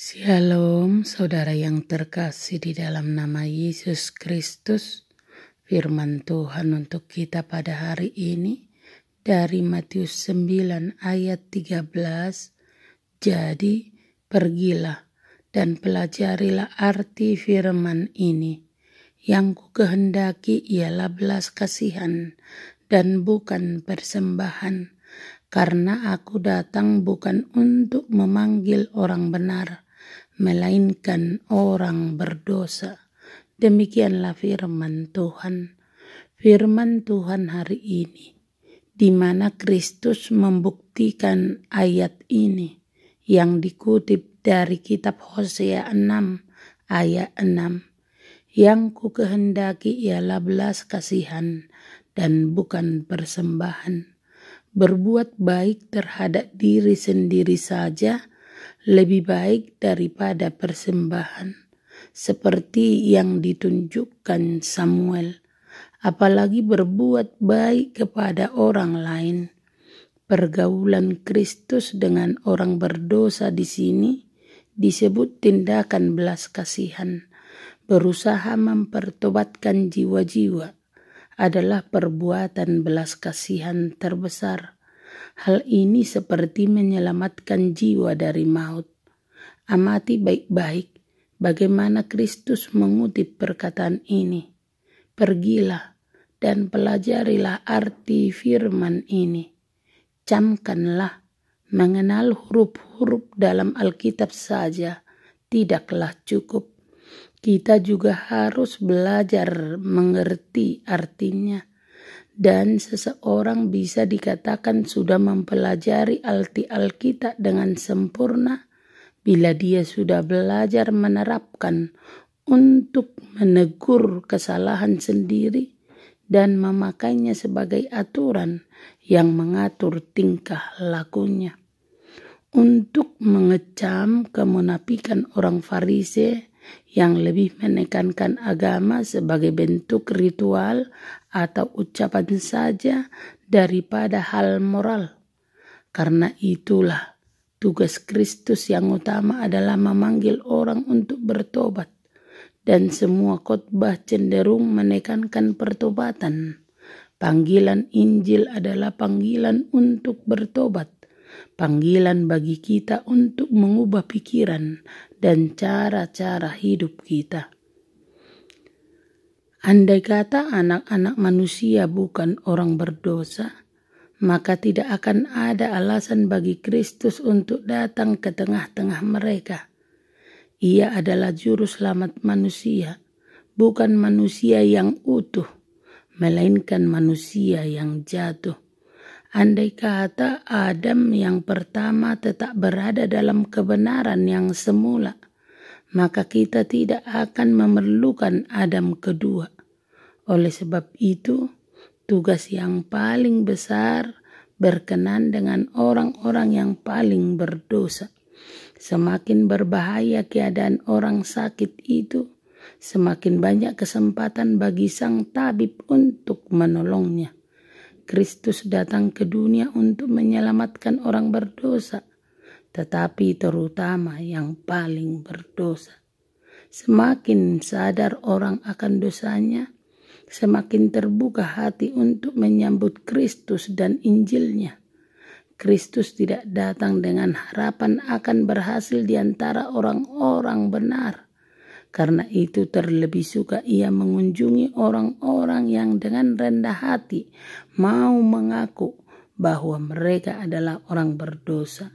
Shalom, saudara yang terkasih di dalam nama Yesus Kristus. Firman Tuhan untuk kita pada hari ini dari Matius 9 ayat 13. Jadi pergilah dan pelajarilah arti firman ini. Yang ku kehendaki ialah belas kasihan dan bukan persembahan. Karena aku datang bukan untuk memanggil orang benar, melainkan orang berdosa. Demikianlah firman Tuhan. Firman Tuhan hari ini, di mana Kristus membuktikan ayat ini yang dikutip dari kitab Hosea 6 ayat 6. Yang ku kehendaki ialah belas kasihan dan bukan persembahan. Berbuat baik terhadap diri sendiri saja lebih baik daripada persembahan, seperti yang ditunjukkan Samuel. Apalagi berbuat baik kepada orang lain. Pergaulan Kristus dengan orang berdosa di sini disebut tindakan belas kasihan. Berusaha mempertobatkan jiwa-jiwa adalah perbuatan belas kasihan terbesar. Hal ini seperti menyelamatkan jiwa dari maut. Amati baik-baik bagaimana Kristus mengutip perkataan ini. Pergilah dan pelajarilah arti firman ini. Camkanlah, mengenal huruf-huruf dalam Alkitab saja tidaklah cukup. Kita juga harus belajar mengerti artinya. Dan seseorang bisa dikatakan sudah mempelajari arti Alkitab dengan sempurna bila dia sudah belajar menerapkan untuk menegur kesalahan sendiri dan memakainya sebagai aturan yang mengatur tingkah lakunya. Untuk mengecam kemunafikan orang Farisi yang lebih menekankan agama sebagai bentuk ritual atau ucapan saja daripada hal moral. Karena itulah tugas Kristus yang utama adalah memanggil orang untuk bertobat. Dan semua khotbah cenderung menekankan pertobatan. Panggilan Injil adalah panggilan untuk bertobat. Panggilan bagi kita untuk mengubah pikiran dan cara-cara hidup kita. Andai kata anak-anak manusia bukan orang berdosa, maka tidak akan ada alasan bagi Kristus untuk datang ke tengah-tengah mereka. Ia adalah juru selamat manusia, bukan manusia yang utuh, melainkan manusia yang jatuh. Andai kata Adam yang pertama tetap berada dalam kebenaran yang semula, maka kita tidak akan memerlukan Adam kedua. Oleh sebab itu, tugas yang paling besar berkenan dengan orang-orang yang paling berdosa. Semakin berbahaya keadaan orang sakit itu, semakin banyak kesempatan bagi sang tabib untuk menolongnya. Kristus datang ke dunia untuk menyelamatkan orang berdosa, tetapi terutama yang paling berdosa. Semakin sadar orang akan dosanya, semakin terbuka hati untuk menyambut Kristus dan Injilnya. Kristus tidak datang dengan harapan akan berhasil di antara orang-orang benar. Karena itu terlebih suka ia mengunjungi orang-orang yang dengan rendah hati mau mengaku bahwa mereka adalah orang berdosa.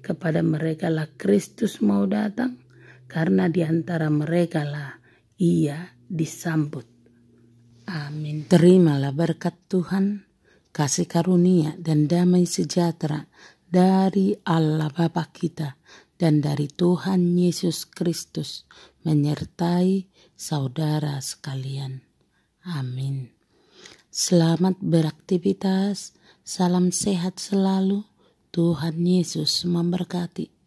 Kepada mereka lah Kristus mau datang, karena di antara mereka lah ia disambut. Amin. Terimalah berkat Tuhan, kasih karunia dan damai sejahtera dari Allah Bapa kita dan dari Tuhan Yesus Kristus menyertai saudara sekalian. Amin. Selamat beraktivitas, salam sehat selalu, Tuhan Yesus memberkati.